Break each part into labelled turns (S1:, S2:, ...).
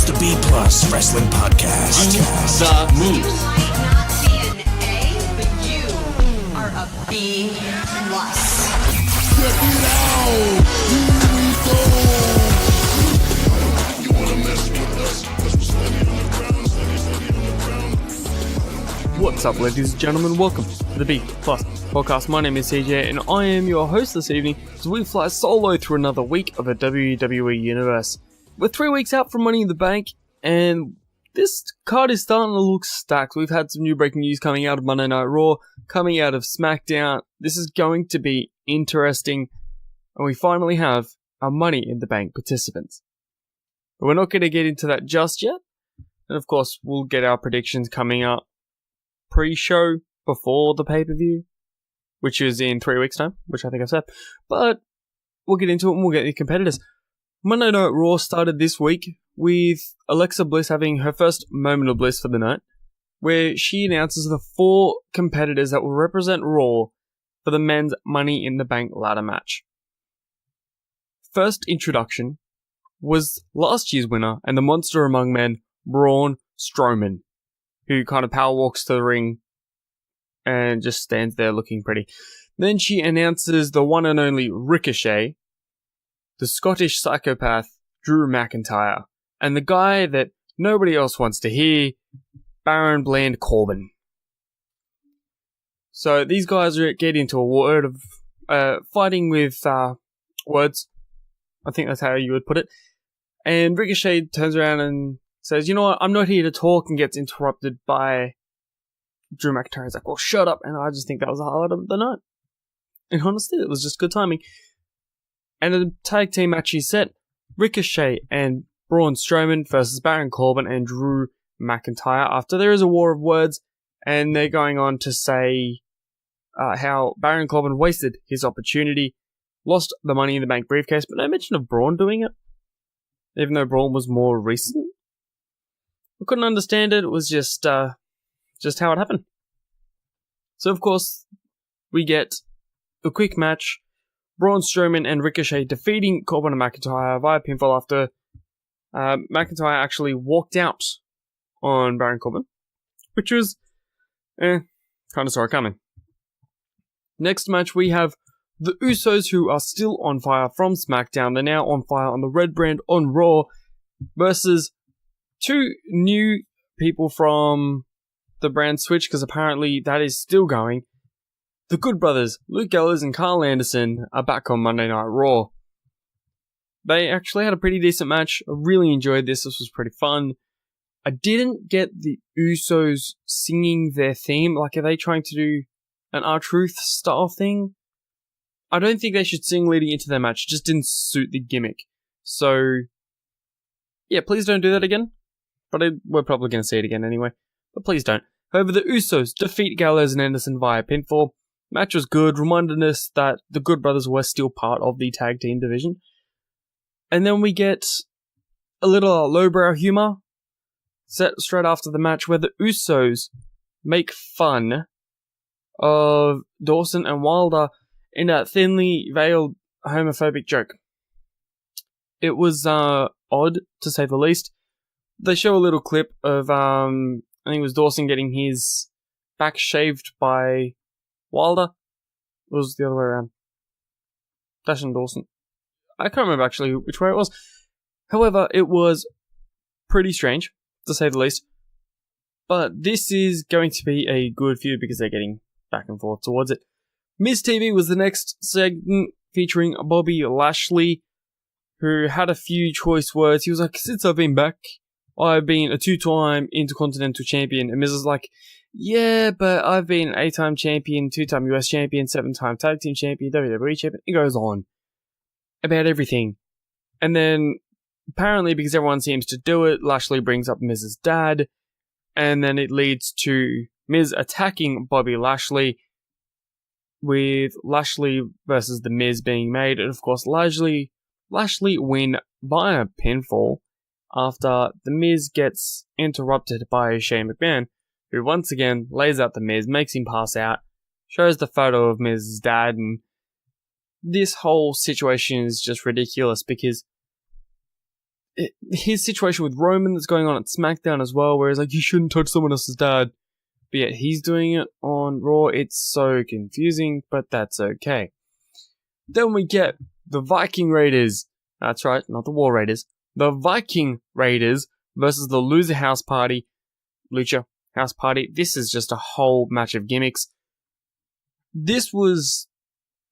S1: the B Plus Wrestling Podcast.
S2: The Moose.
S3: You might not be an A, but you are a B plus.
S4: Check it out! Here we go! You wanna mess with us? 'Cause we're steady on the ground.
S5: What's up, ladies and gentlemen? Welcome to the B Plus Podcast. My name is C-Jaii, and I am your host this evening as we fly solo through another week of the WWE Universe. We're 3 weeks out from Money in the Bank, and this card is starting to look stacked. We've had some new breaking news coming out of Monday Night Raw, coming out of SmackDown. This is going to be interesting, and we finally have our Money in the Bank participants. But we're not going to get into that just yet, and of course, we'll get our predictions coming up pre-show before the pay-per-view, which is in 3 weeks' time, which I think I've said. But we'll get into it and we'll get the competitors. Monday Night Raw started this week with Alexa Bliss having her first moment of bliss for the night, where she announces the 4 competitors that will represent Raw for the men's Money in the Bank ladder match. First introduction was last year's winner and the monster among men, Braun Strowman, who kind of power walks to the ring and just stands there looking pretty. Then she announces the one and only Ricochet, the Scottish psychopath Drew McIntyre, and the guy that nobody else wants to hear, Baron Bland Corbin. So these guys get into a word of fighting with words. I think that's how you would put it. And Ricochet turns around and says, "You know what, I'm not here to talk," and gets interrupted by Drew McIntyre. He's like, "Well, shut up." And I just think that was the highlight of the night. And honestly, it was just good timing. And a tag team match is set. Ricochet and Braun Strowman versus Baron Corbin and Drew McIntyre. After there is a war of words, and they're going on to say how Baron Corbin wasted his opportunity, lost the Money in the Bank briefcase, but no mention of Braun doing it, even though Braun was more recent. I couldn't understand it. It was just how it happened. So, of course, we get a quick match. Braun Strowman and Ricochet defeating Corbin and McIntyre via pinfall after McIntyre actually walked out on Baron Corbin, which was kind of saw it coming. Next match, we have the Usos, who are still on fire from SmackDown. They're now on fire on the Red brand on Raw, versus 2 new people from the brand switch, because apparently that is still going. The Good Brothers, Luke Gallows and Carl Anderson, are back on Monday Night Raw. They actually had a pretty decent match. I really enjoyed this. This was pretty fun. I didn't get the Usos singing their theme. Like, are they trying to do an R-Truth style thing? I don't think they should sing leading into their match. It just didn't suit the gimmick. So, yeah, please don't do that again. But we're probably going to see it again anyway. But please don't. However, the Usos defeat Gallows and Anderson via pinfall. Match was good, reminding us that the Good Brothers were still part of the tag team division. And then we get a little lowbrow humor set straight after the match, where the Usos make fun of Dawson and Wilder in a thinly veiled homophobic joke. It was odd, to say the least. They show a little clip of, I think it was Dawson getting his back shaved by Wilder. It was the other way around. Dash and Dawson. I can't remember actually which way it was. However, it was pretty strange, to say the least. But this is going to be a good feud because they're getting back and forth towards it. Miz TV was the next segment, featuring Bobby Lashley, who had a few choice words. He was like, "Since I've been back, I've been a 2-time Intercontinental Champion." And Miz is like, "Yeah, but I've been 8-time champion, 2-time US champion, 7-time tag team champion, WWE champion." It goes on about everything. And then, apparently, because everyone seems to do it, Lashley brings up Miz's dad. And then it leads to Miz attacking Bobby Lashley, with Lashley versus The Miz being made. And of course, Lashley win by a pinfall after The Miz gets interrupted by Shane McMahon, who once again lays out The Miz, makes him pass out, shows the photo of Miz's dad, and this whole situation is just ridiculous because his situation with Roman that's going on at SmackDown as well, where he's like, you shouldn't touch someone else's dad. But yet he's doing it on Raw. It's so confusing, but that's okay. Then we get the Viking Raiders. That's right, not the War Raiders. The Viking Raiders versus the Lucha House Party. This is just a whole match of gimmicks. This was,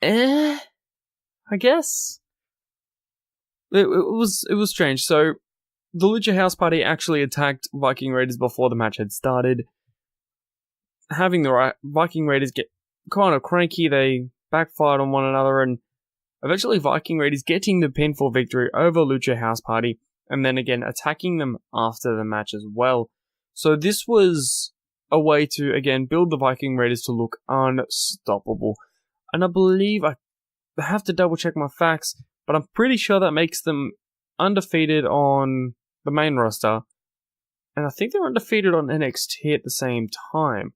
S5: I guess. It was strange. So, the Lucha House Party actually attacked Viking Raiders before the match had started. Having the Viking Raiders get kind of cranky, they backfired on one another, and eventually Viking Raiders getting the pinfall victory over Lucha House Party, and then again attacking them after the match as well. So this was a way to, again, build the Viking Raiders to look unstoppable. And I believe, I have to double check my facts, but I'm pretty sure that makes them undefeated on the main roster. And I think they're undefeated on NXT at the same time.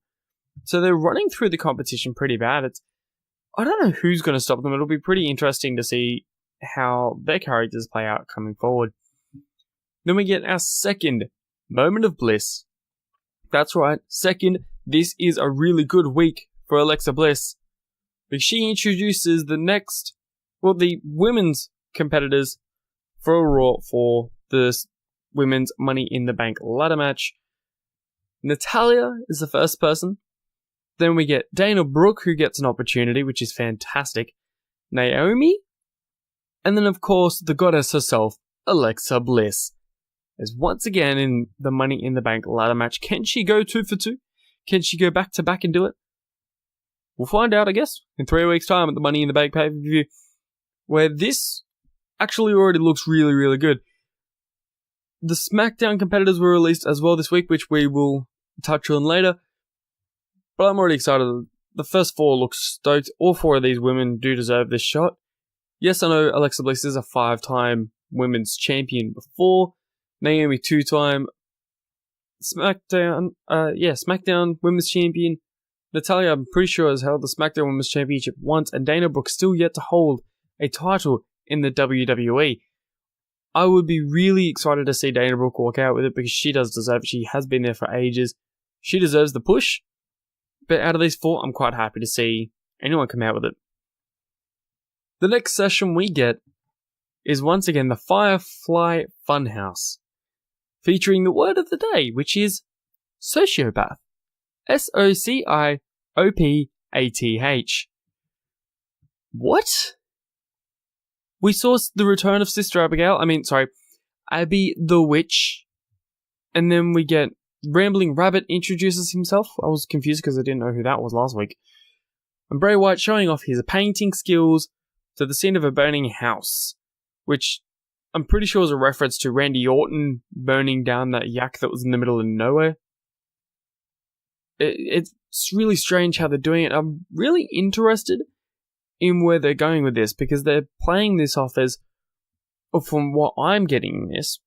S5: So they're running through the competition pretty bad. I don't know who's going to stop them. It'll be pretty interesting to see how their characters play out coming forward. Then we get our second moment of bliss. That's right, second. This is a really good week for Alexa Bliss, because she introduces the women's competitors for a Raw for the women's Money in the Bank ladder match. Natalya is the first person. Then we get Dana Brooke, who gets an opportunity, which is fantastic. Naomi. And then, of course, the goddess herself, Alexa Bliss, is once again in the Money in the Bank ladder match. Can she go 2 for 2? Can she go back to back and do it? We'll find out, I guess, in 3 weeks' time at the Money in the Bank pay-per-view, where this actually already looks really, really good. The SmackDown competitors were released as well this week, which we will touch on later. But I'm already excited. The first 4 look stoked. All 4 of these women do deserve this shot. Yes, I know Alexa Bliss is a 5-time women's champion before. Naomi 2-time SmackDown women's champion. Natalya, I'm pretty sure, has held the SmackDown Women's Championship once, and Dana Brooke still yet to hold a title in the WWE. I would be really excited to see Dana Brooke walk out with it, because she does deserve it. She has been there for ages. She deserves the push. But out of these 4, I'm quite happy to see anyone come out with it. The next session we get is once again the Firefly Funhouse, featuring the word of the day, which is sociopath. Sociopath. What? We saw the return of Sister Abby the Witch, and then we get Rambling Rabbit introduces himself. I was confused because I didn't know who that was last week. And Bray Wyatt showing off his painting skills to the scene of a burning house, which I'm pretty sure is a reference to Randy Orton burning down that yak that was in the middle of nowhere. It's really strange how they're doing it. I'm really interested in where they're going with this, because they're playing this off as, from what I'm getting in this,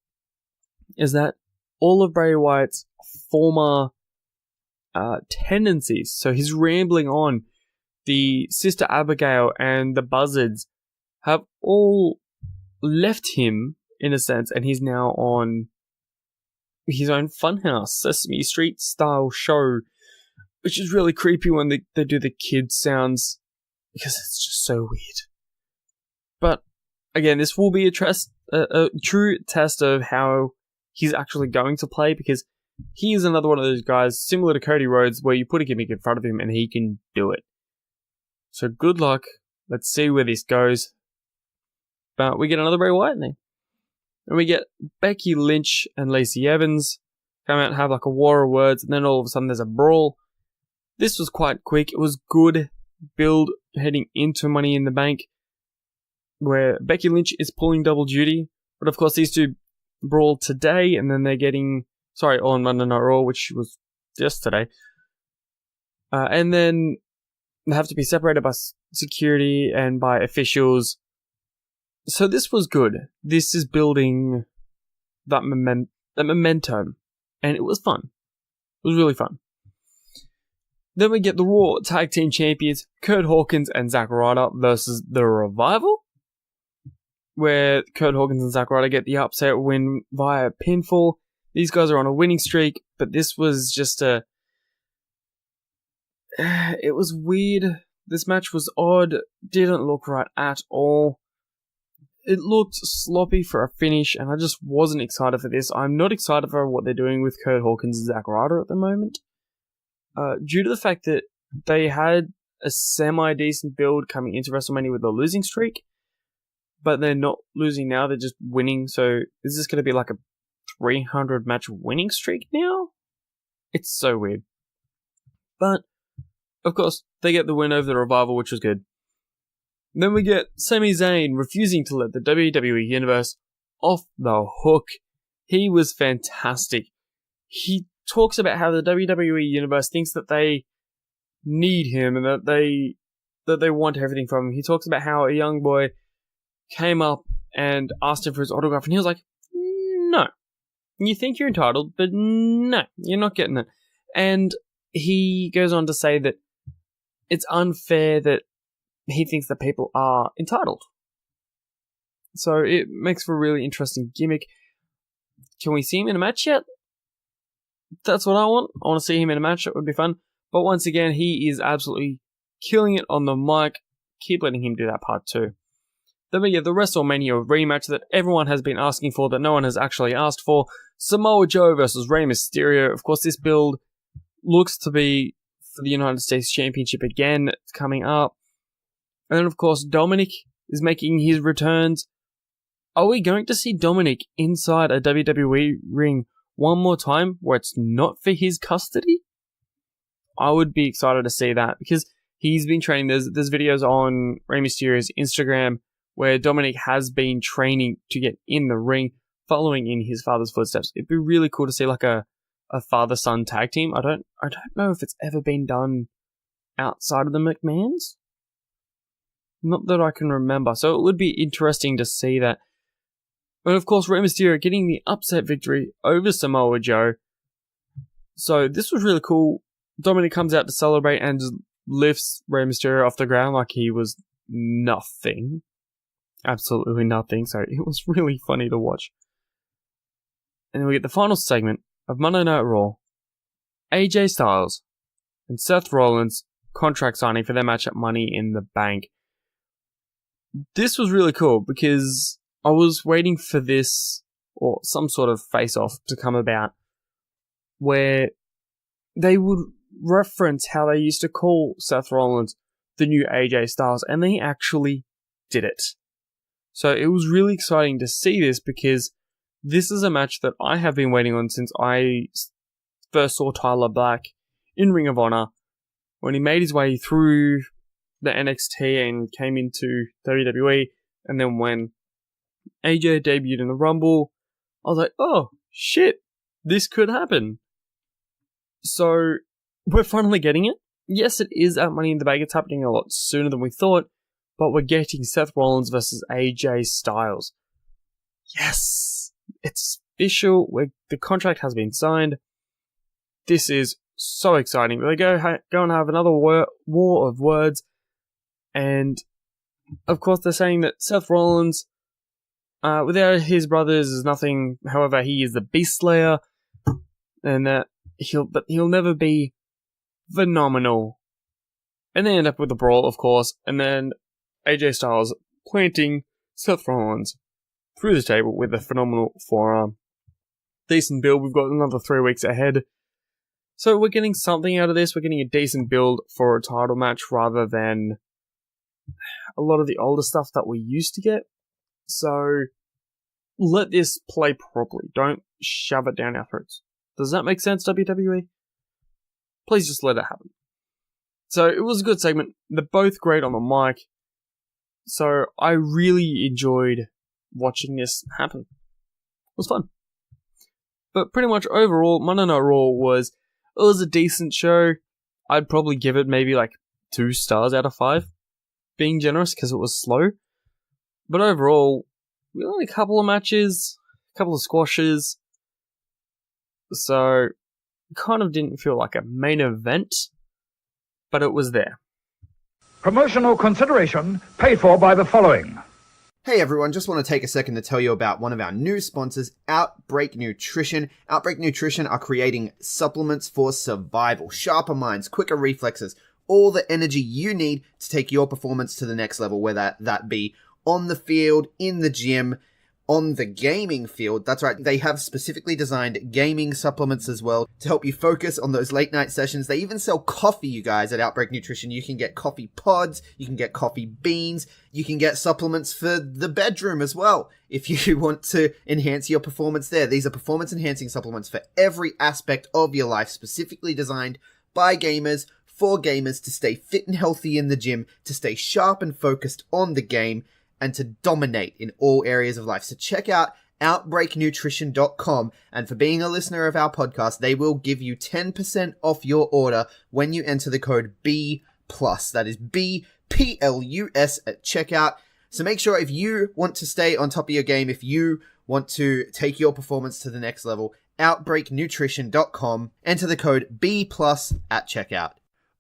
S5: is that all of Bray Wyatt's former tendencies, so his rambling on, the Sister Abigail and the Buzzards, have all left him, in a sense, and he's now on his own Funhouse, Sesame Street style show, which is really creepy when they do the kids sounds, because it's just so weird. But again, this will be a true test of how he's actually going to play, because he is another one of those guys, similar to Cody Rhodes, where you put a gimmick in front of him and he can do it. So good luck. Let's see where this goes. But we get another Bray Wyatt thing. And we get Becky Lynch and Lacey Evans come out and have like a war of words, and then all of a sudden there's a brawl. This was quite quick. It was good build heading into Money in the Bank, where Becky Lynch is pulling double duty. But of course, these two brawl today, and then they're getting... on Monday Night Raw, which was yesterday. And then they have to be separated by security and by officials. So this was good. This is building that momentum. And it was fun. It was really fun. Then we get the Raw Tag Team Champions, Kurt Hawkins and Zack Ryder versus The Revival. where Kurt Hawkins and Zack Ryder get the upset win via pinfall. These guys are on a winning streak, but this was just it was weird. This match was odd, didn't look right at all. It looked sloppy for a finish, and I just wasn't excited for this. I'm not excited for what they're doing with Kurt Hawkins and Zack Ryder at the moment. Due to the fact that they had a semi-decent build coming into WrestleMania with a losing streak, but they're not losing now, they're just winning. So is this going to be like a 300 match winning streak now? It's so weird. But, of course, they get the win over the Revival, which was good. Then we get Sami Zayn refusing to let the WWE Universe off the hook. He was fantastic. He talks about how the WWE Universe thinks that they need him and that they want everything from him. He talks about how a young boy came up and asked him for his autograph, and he was like, no. You think you're entitled, but no, you're not getting it. And he goes on to say that it's unfair that he thinks that people are entitled. So it makes for a really interesting gimmick. Can we see him in a match yet? That's what I want. I want to see him in a match. It would be fun. But once again, he is absolutely killing it on the mic. Keep letting him do that part too. Then we get the WrestleMania rematch that everyone has been asking for, that no one has actually asked for. Samoa Joe versus Rey Mysterio. Of course, this build looks to be for the United States Championship again. It's coming up. And then, of course, Dominic is making his returns. Are we going to see Dominic inside a WWE ring one more time where it's not for his custody? I would be excited to see that, because he's been training. There's videos on Rey Mysterio's Instagram where Dominic has been training to get in the ring, following in his father's footsteps. It'd be really cool to see like a father-son tag team. I don't know if it's ever been done outside of the McMahons. Not that I can remember. So it would be interesting to see that. But of course, Rey Mysterio getting the upset victory over Samoa Joe. So this was really cool. Dominic comes out to celebrate and just lifts Rey Mysterio off the ground like he was nothing. Absolutely nothing. So it was really funny to watch. And then we get the final segment of Monday Night Raw. AJ Styles and Seth Rollins contract signing for their match at Money in the Bank. This was really cool because I was waiting for this, or some sort of face-off to come about, where they would reference how they used to call Seth Rollins the new AJ Styles, and they actually did it. So it was really exciting to see this, because this is a match that I have been waiting on since I first saw Tyler Black in Ring of Honor, when he made his way through the NXT and came into WWE, and then when AJ debuted in the Rumble, I was like, oh, shit, this could happen. So, we're finally getting it. Yes, it is at Money in the Bank. It's happening a lot sooner than we thought, but we're getting Seth Rollins versus AJ Styles. Yes, it's official. The contract has been signed. This is so exciting. They go and have another war of words, and of course they're saying that Seth Rollins, without his brothers, is nothing. However, he is the Beast Slayer, and that he'll never be phenomenal. And they end up with a brawl, of course, and then AJ Styles planting Seth Rollins through the table with a phenomenal forearm. Decent build. We've got another 3 weeks ahead. So we're getting something out of this. We're getting a decent build for a title match rather than a lot of the older stuff that we used to get. So let this play properly. Don't shove it down our throats. Does that make sense, WWE? Please just let it happen. So it was a good segment. They're both great on the mic. So I really enjoyed watching this happen. It was fun. But pretty much overall, Monday Night Raw was a decent show. I'd probably give it maybe like 2 stars out of 5. Being generous, because it was slow. But overall, we had a couple of matches, a couple of squashes. So, it kind of didn't feel like a main event, but it was there.
S2: Promotional consideration paid for by the following. Hey everyone, just want to take a second to tell you about one of our new sponsors, OUTBREAK NUTRITION. OUTBREAK NUTRITION are creating supplements for survival, sharper minds, quicker reflexes, all the energy you need to take your performance to the next level, whether that be on the field, in the gym, on the gaming field. That's right, they have specifically designed gaming supplements as well to help you focus on those late night sessions. They even sell coffee, you guys, at OUTBREAK NUTRITION. You can get coffee pods, you can get coffee beans, you can get supplements for the bedroom as well if you want to enhance your performance there. These are performance enhancing supplements for every aspect of your life, specifically designed by gamers, for gamers, to stay fit and healthy in the gym, to stay sharp and focused on the game, and to dominate in all areas of life. So check out OUTBREAKNutrition.com, and for being a listener of our podcast, they will give you 10% off your order when you enter the code B+. That is BPLUS at checkout. So make sure, if you want to stay on top of your game, if you want to take your performance to the next level, OUTBREAKNutrition.com, enter the code B+ at checkout.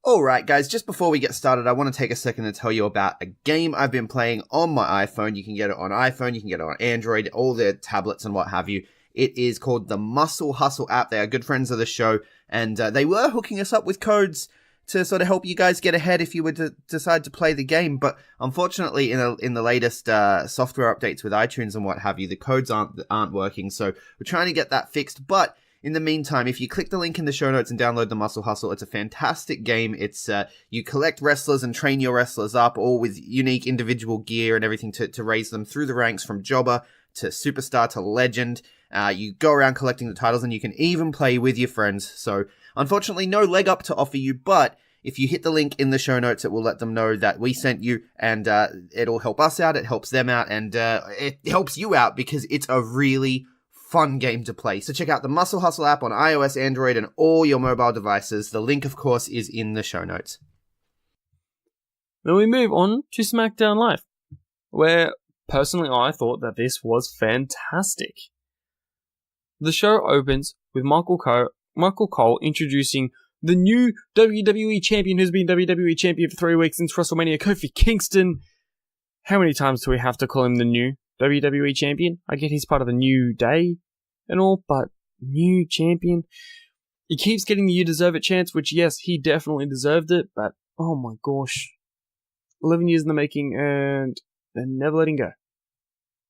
S2: Alright guys, just before we get started, I want to take a second to tell you about a game I've been playing on my iPhone. You can get it on iPhone, you can get it on Android, all the tablets and what have you. It is called the Muscle Hustle app. They are good friends of the show, and they were hooking us up with codes to sort of help you guys get ahead if you were to decide to play the game. But unfortunately, in the latest software updates with iTunes and what have you, the codes aren't working. So we're trying to get that fixed. But in the meantime, if you click the link in the show notes and download the Muscle Hustle, it's a fantastic game. It's you collect wrestlers and train your wrestlers up, all with unique individual gear and everything to raise them through the ranks from jobber to superstar to legend. You go around collecting the titles, and you can even play with your friends. So unfortunately, no leg up to offer you, but if you hit the link in the show notes, it will let them know that we sent you, and it'll help us out, it helps them out, and it helps you out because it's a really fun game to play. So check out the Muscle Hustle app on iOS, Android, and all your mobile devices. The link, of course, is in the show notes.
S5: Then we move on to SmackDown Live, where personally I thought that this was fantastic. The show opens with Michael Cole introducing the new WWE Champion, who's been WWE Champion for 3 weeks since WrestleMania, Kofi Kingston. How many times do we have to call him the new WWE Champion? I get he's part of the New Day and all, but new champion? He keeps getting the "you deserve it" chance, which, yes, he definitely deserved it, but oh my gosh. 11 years in the making, and they're never letting go.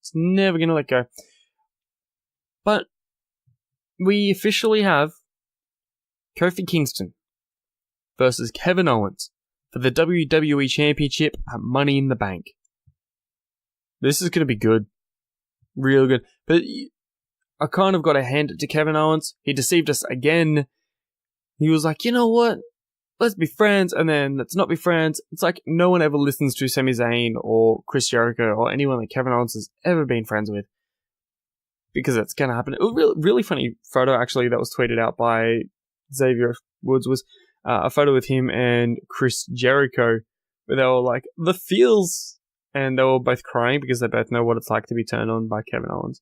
S5: It's never going to let go. But we officially have Kofi Kingston versus Kevin Owens for the WWE Championship at Money in the Bank. This is going to be good. Real good. But I kind of got to hand it to Kevin Owens. He deceived us again. He was like, you know what? Let's be friends, and then let's not be friends. It's like no one ever listens to Sami Zayn or Chris Jericho or anyone that Kevin Owens has ever been friends with. Because that's going to happen. It was a really funny photo, actually, that was tweeted out by Xavier Woods, was a photo with him and Chris Jericho, where they were like, the feels, and they were both crying because they both know what it's like to be turned on by Kevin Owens.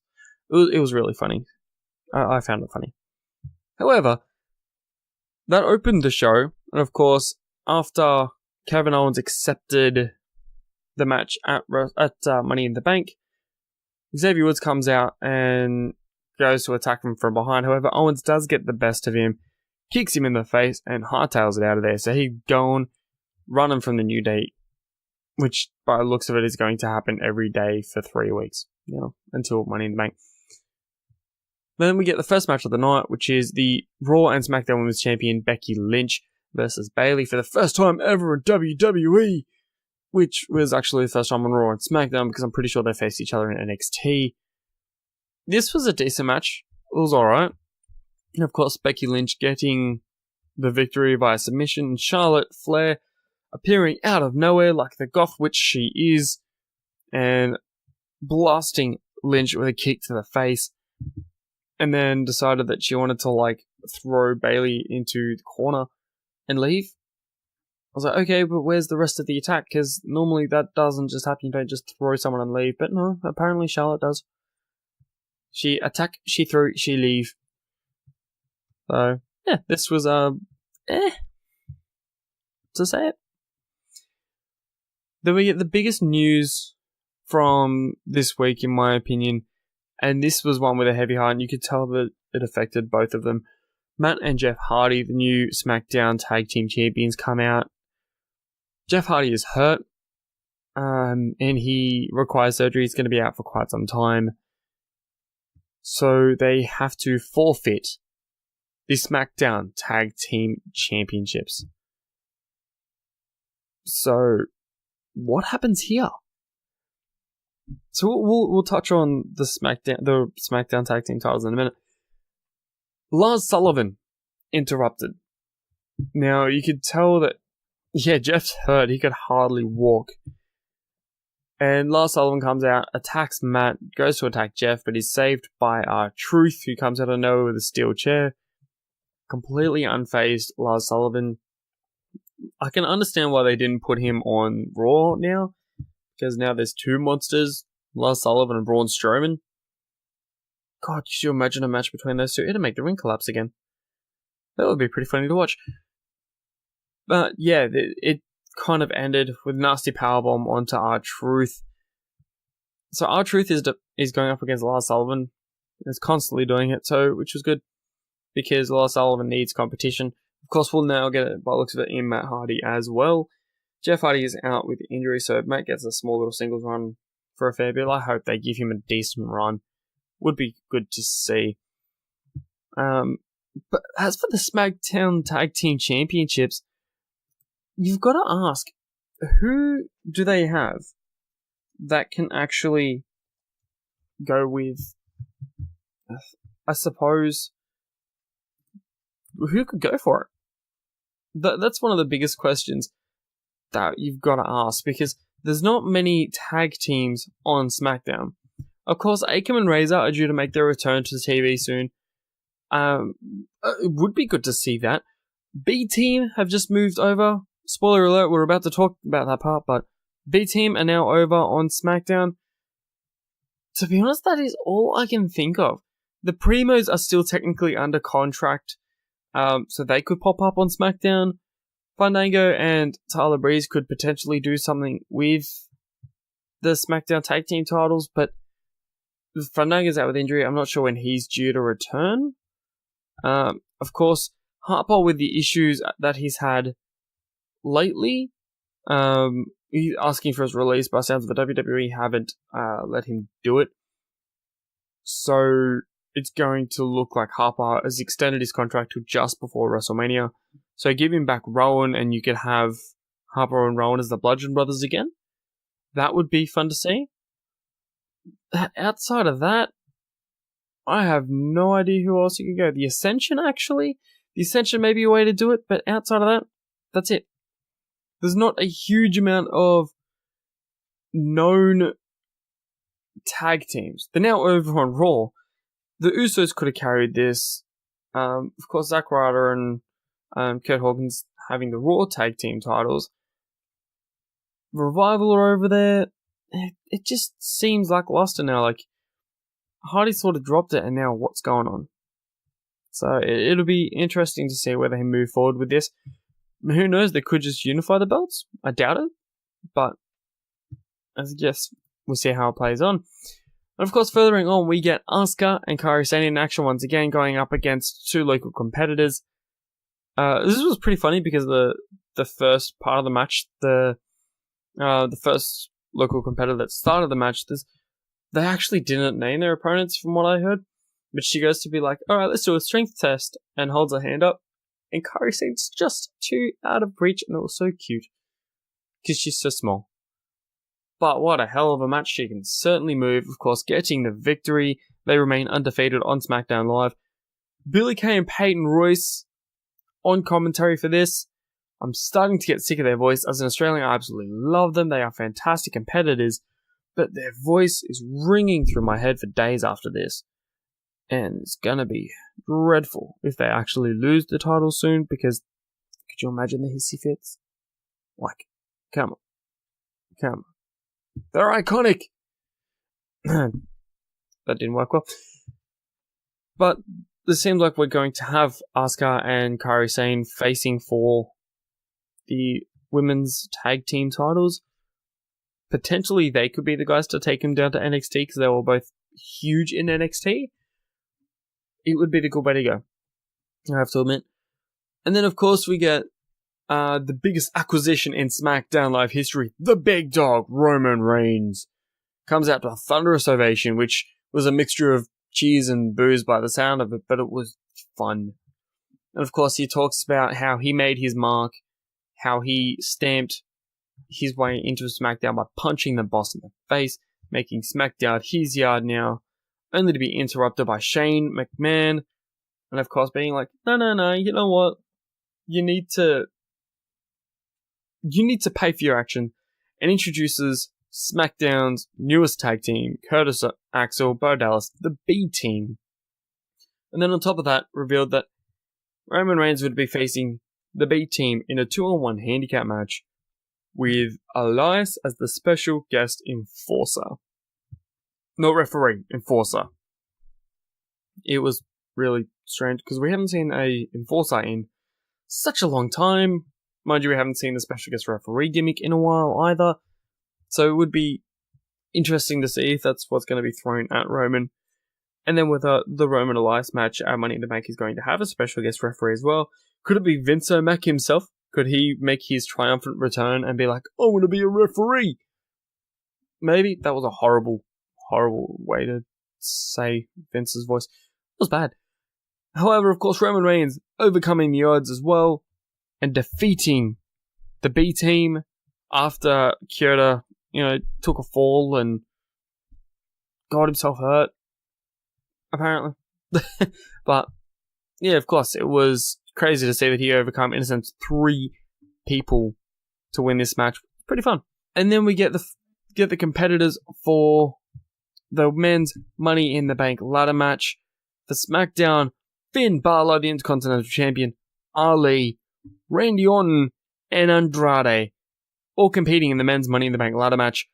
S5: It was really funny. I found it funny. However, that opened the show, and of course, after Kevin Owens accepted the match at Money in the Bank, Xavier Woods comes out and goes to attack him from behind. However, Owens does get the best of him, kicks him in the face, and hightails it out of there. So he's going, running from the New Day, which by the looks of it is going to happen every day for 3 weeks, until Money in the Bank. Then we get the first match of the night, which is the Raw and SmackDown Women's Champion Becky Lynch versus Bayley for the first time ever in WWE, which was actually the first time on Raw and SmackDown because I'm pretty sure they faced each other in NXT. This was a decent match. It was alright. And of course, Becky Lynch getting the victory via submission, and Charlotte Flair appearing out of nowhere like the goth witch she is, and blasting Lynch with a kick to the face, and then decided that she wanted to throw Bayley into the corner and leave. I was like, okay, but where's the rest of the attack? Because normally that doesn't just happen. You don't just throw someone and leave. But no, apparently Charlotte does. She attack, she throw, she leave. So, yeah, this was, to say it. Then we get the biggest news from this week, in my opinion, and this was one with a heavy heart, and you could tell that it affected both of them. Matt and Jeff Hardy, the new SmackDown Tag Team Champions, come out. Jeff Hardy is hurt, and he requires surgery. He's going to be out for quite some time. So they have to forfeit the SmackDown Tag Team Championships. So, what happens here? So we'll touch on the SmackDown Tag Team titles in a minute. Lars Sullivan interrupted. Now, you could tell that, Jeff's hurt. He could hardly walk. And Lars Sullivan comes out, attacks Matt, goes to attack Jeff, but is saved by R-Truth, who comes out of nowhere with a steel chair. Completely unfazed Lars Sullivan. I can understand why they didn't put him on Raw now, because now there's two monsters, Lars Sullivan and Braun Strowman. God, could you imagine a match between those two? It'd make the ring collapse again. That would be pretty funny to watch. But yeah, it kind of ended with nasty powerbomb onto R-Truth. So R-Truth is going up against Lars Sullivan. Is constantly doing it, which was good, because Lars Sullivan needs competition. Of course, we'll now get it by the looks of it in Matt Hardy as well. Jeff Hardy is out with injury, so Matt gets a small little singles run for a fair bit. I hope they give him a decent run. Would be good to see. But as for the SmackDown Tag Team Championships, you've got to ask, who do they have that can actually go with, I suppose, who could go for it? That's one of the biggest questions that you've got to ask, because there's not many tag teams on SmackDown. Of course, Akam and Razor are due to make their return to the TV soon. It would be good to see that. B-Team have just moved over. Spoiler alert, we're about to talk about that part, but B-Team are now over on SmackDown. To be honest, that is all I can think of. The Primos are still technically under contract, so they could pop up on SmackDown. Fandango and Tyler Breeze could potentially do something with the SmackDown Tag Team titles, but Fandango's out with injury. I'm not sure when he's due to return. Of course, Harper, with the issues that he's had lately, he's asking for his release, but sounds of the WWE haven't let him do it. So it's going to look like Harper has extended his contract to just before WrestleMania. So give him back Rowan, and you could have Harper and Rowan as the Bludgeon Brothers again. That would be fun to see. Outside of that, I have no idea who else you could go. The Ascension, actually. The Ascension may be a way to do it, but outside of that, that's it. There's not a huge amount of known tag teams. They're now over on Raw. The Usos could have carried this. Of course, Zack Ryder and Kurt Hawkins having the Raw tag team titles. Revival are over there. It just seems lackluster now. Like, Hardy sort of dropped it, and now what's going on? So it'll be interesting to see where they move forward with this. Who knows? They could just unify the belts. I doubt it, but as I guess we'll see how it plays on. And of course, furthering on, we get Asuka and Kairi Sane in action once again, going up against two local competitors. This was pretty funny because the first part of the match, the first local competitor that started the match, they actually didn't name their opponents from what I heard. But she goes to be like, alright, let's do a strength test, and holds her hand up. And Kairi Sane's just too out of reach, and it was so cute. Because she's so small. But what a hell of a match. She can certainly move. Of course, getting the victory. They remain undefeated on SmackDown Live. Billie Kay and Peyton Royce on commentary for this. I'm starting to get sick of their voice. As an Australian, I absolutely love them. They are fantastic competitors. But their voice is ringing through my head for days after this. And it's gonna be dreadful if they actually lose the title soon, because could you imagine the hissy fits? Like, come on. They're iconic! That didn't work well. But it seems like we're going to have Asuka and Kairi Sane facing for the women's tag team titles. potentially they could be the guys to take him down to NXT because they were both huge in NXT, it would be the good way to go, I have to admit. And then, of course, we get the biggest acquisition in SmackDown Live history. The big dog, Roman Reigns, comes out to a thunderous ovation, which was a mixture of cheers and boos by the sound of it, but it was fun. And, of course, he talks about how he made his mark, how he stamped his way into SmackDown by punching the boss in the face, making SmackDown his yard now, only to be interrupted by Shane McMahon, and of course being like, no, you know what? You need to pay for your action, and introduces SmackDown's newest tag team, Curtis Axel, Bo Dallas, the B Team. And then on top of that, revealed that Roman Reigns would be facing the B Team in a 2-on-1 handicap match with Elias as the special guest enforcer. Not referee, enforcer. It was really strange because we haven't seen a enforcer in such a long time. Mind you, we haven't seen the special guest referee gimmick in a while either. So it would be interesting to see if that's what's going to be thrown at Roman. And then with the Roman Elias match, our Money in the Bank is going to have a special guest referee as well. Could it be Vince O'Mac himself? Could he make his triumphant return and be like, I want to be a referee? Maybe. That was a horrible way to say Vince's voice. It was bad. However, of course, Roman Reigns overcoming the odds as well and defeating the B Team after Kyoto, took a fall and got himself hurt, apparently. But, yeah, of course, it was crazy to see that he overcome, in a sense, 3 people to win this match. Pretty fun. And then we get the competitors for the men's Money in the Bank ladder match. For SmackDown, Finn Balor, the Intercontinental Champion, Ali, Randy Orton, and Andrade, all competing in the men's Money in the Bank ladder match.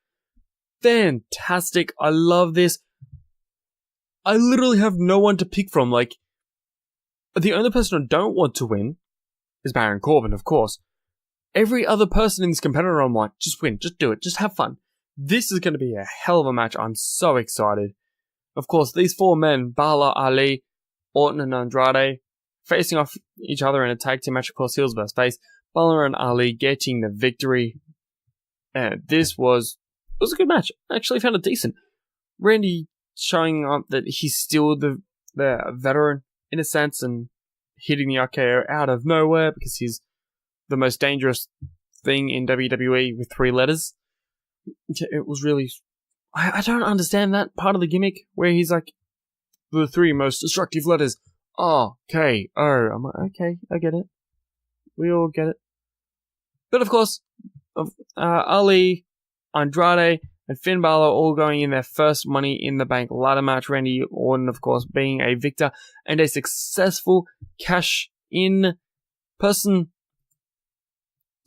S5: Fantastic. I love this. I literally have no one to pick from. Like, the only person I don't want to win is Baron Corbin, of course. Every other person in this competitor, I'm like, just win, just do it, just have fun. This is going to be a hell of a match. I'm so excited. Of course, these 4 men, Balor, Ali, Orton, and Andrade, facing off each other in a tag team match, of course, heels versus face. Balor and Ali getting the victory. And this was a good match. I actually found it decent. Randy showing up that he's still the veteran, in a sense, and hitting the RKO out of nowhere because he's the most dangerous thing in WWE with 3 letters. It was really... I don't understand that part of the gimmick where he's like, the 3 most destructive letters, R-K-O. I'm like, okay, I get it. We all get it. But of course, Ali, Andrade, and Finn Balor all going in their first Money in the Bank ladder match. Randy Orton, of course, being a victor and a successful cash-in person.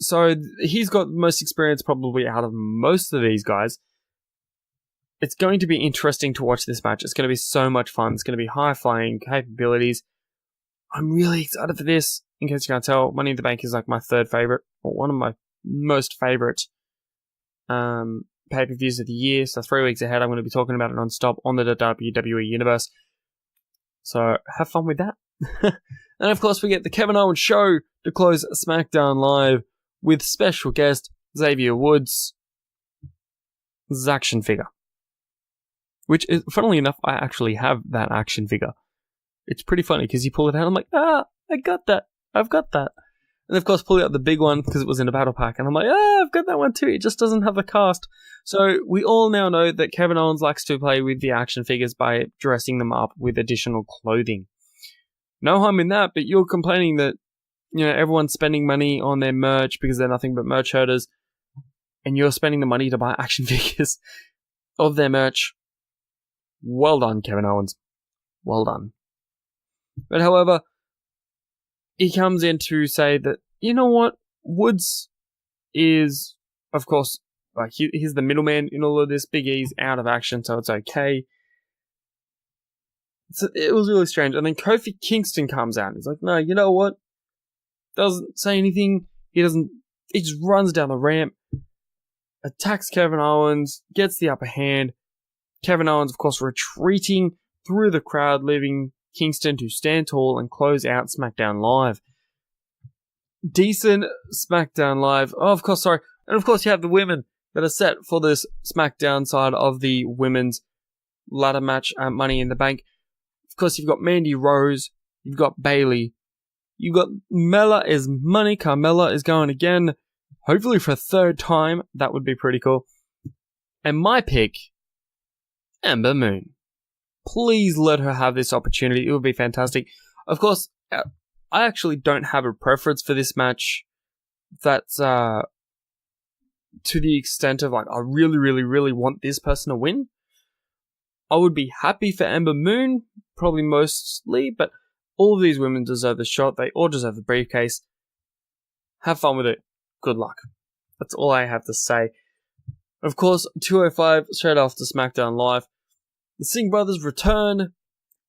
S5: So he's got the most experience probably out of most of these guys. It's going to be interesting to watch this match. It's going to be so much fun. It's going to be high-flying capabilities. I'm really excited for this. In case you can't tell, Money in the Bank is like my 3rd favorite, or one of my most favorite pay-per-views of the year. So 3 weeks ahead, I'm going to be talking about it non-stop on the WWE Universe. So have fun with that. And of course, we get the Kevin Owens show to close SmackDown Live with special guest Xavier Woods' action figure. Which, is, funnily enough, I actually have that action figure. It's pretty funny because you pull it out, I'm like, I got that. I've got that. And of course, pull out the big one because it was in a battle pack. And I'm like, I've got that one too. It just doesn't have the cast. So we all now know that Kevin Owens likes to play with the action figures by dressing them up with additional clothing. No harm in that, but you're complaining that, everyone's spending money on their merch because they're nothing but merch herders. And you're spending the money to buy action figures of their merch. Well done, Kevin Owens. Well done. But however, he comes in to say that, you know what? Woods is, of course, like he's the middleman in all of this. Big E's out of action, so it's okay. So it was really strange. And then Kofi Kingston comes out and he's like, no, you know what? Doesn't say anything. He just runs down the ramp. attacks Kevin Owens, gets the upper hand. Kevin Owens, of course, retreating through the crowd, leaving Kingston to stand tall and close out SmackDown Live. Decent SmackDown Live. Oh, of course, sorry. And of course, you have the women that are set for this SmackDown side of the women's ladder match at Money in the Bank. Of course, you've got Mandy Rose, you've got Bayley, you've got Mella is money. Carmella is going again, hopefully for a third time. That would be pretty cool. And my pick, Ember Moon. Please let her have this opportunity. It would be fantastic. Of course, I actually don't have a preference for this match. That's to the extent of like, I really, really, really want this person to win. I would be happy for Ember Moon, probably mostly, but all of these women deserve the shot. They all deserve the briefcase. Have fun with it. Good luck. That's all I have to say. Of course, 205 straight after SmackDown Live. The Singh brothers return.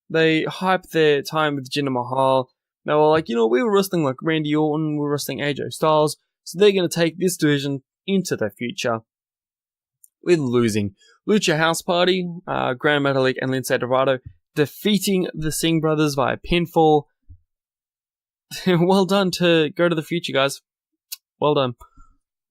S5: They hype their time with Jinder Mahal. They were like, we were wrestling like Randy Orton, we were wrestling AJ Styles, so they're going to take this division into the future with losing. Lucha House Party, Grand Metalik and Lince Dorado defeating the Singh brothers via pinfall. Well done to go to the future, guys. Well done.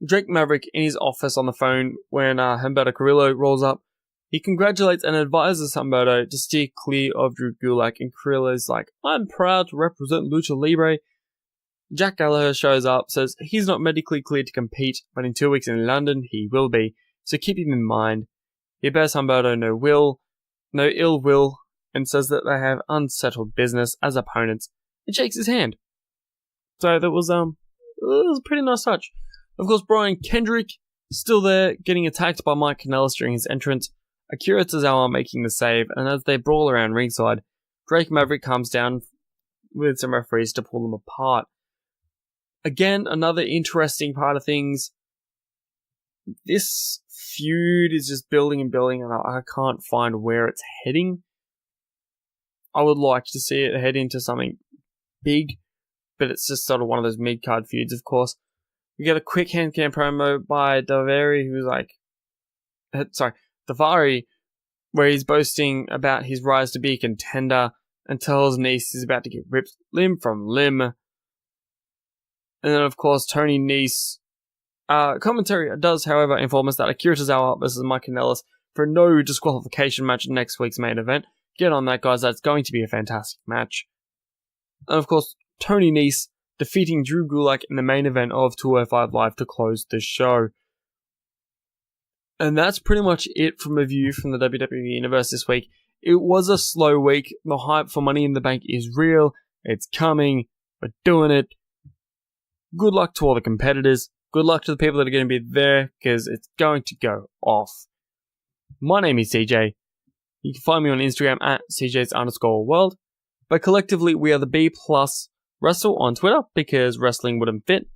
S5: Drake Maverick in his office on the phone when Humberto Carrillo rolls up. He congratulates and advises Humberto to steer clear of Drew Gulak, and Carrillo's like, I'm proud to represent Lucha Libre. Jack Gallagher shows up, says he's not medically cleared to compete, but in 2 weeks in London he will be, so keep him in mind. He bears Humberto no ill will, and says that they have unsettled business as opponents, and shakes his hand. So that was it was a pretty nice touch. Of course, Brian Kendrick still there, getting attacked by Mike Kanellis during his entrance. Akira Tozawa making the save, and as they brawl around ringside, Drake Maverick comes down with some referees to pull them apart. Again, another interesting part of things. This feud is just building and building, and I can't find where it's heading. I would like to see it head into something big, but it's just sort of one of those mid-card feuds, of course. We get a quick hand cam promo by Daivari, who's like... Daivari, where he's boasting about his rise to be a contender and tells Nese he's about to get ripped limb from limb. And then, of course, Tony Nese. Commentary does, however, inform us that Akira Tozawa versus Mike Kanellis for a no disqualification match in next week's main event. Get on that, guys. That's going to be a fantastic match. And, of course, Tony Nese defeating Drew Gulak in the main event of 205 Live to close the show. And that's pretty much it from a view from the WWE Universe this week. It was a slow week. The hype for Money in the Bank is real. It's coming. We're doing it. Good luck to all the competitors. Good luck to the people that are going to be there, because it's going to go off. My name is C-Jaii. You can find me on Instagram at CJs_world. But collectively, we are the B+ Wrestle on Twitter, because wrestling wouldn't fit.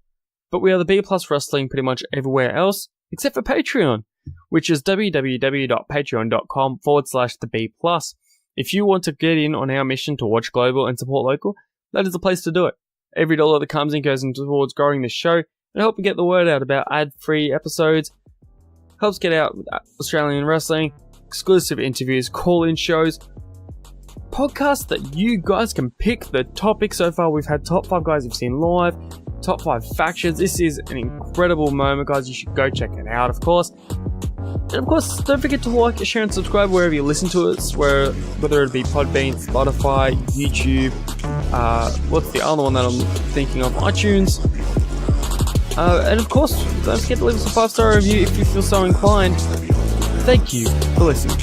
S5: But we are the B+ Wrestling pretty much everywhere else, except for Patreon, which is www.patreon.com/theb+. If you want to get in on our mission to watch global and support local, that is the place to do it. Every dollar that comes in goes towards growing the show and helping get the word out about ad-free episodes, helps get out with Australian wrestling, exclusive interviews, call-in shows, podcasts that you guys can pick the topic. So far, we've had top 5 guys you've seen live, top 5 factions. This is an incredible moment, guys. You should go check it out, of course. And of course, don't forget to like, share, and subscribe wherever you listen to us, whether it be Podbean, Spotify, YouTube, what's the other one that I'm thinking of? iTunes. And of course, don't forget to leave us a 5-star review if you feel so inclined. Thank you for listening.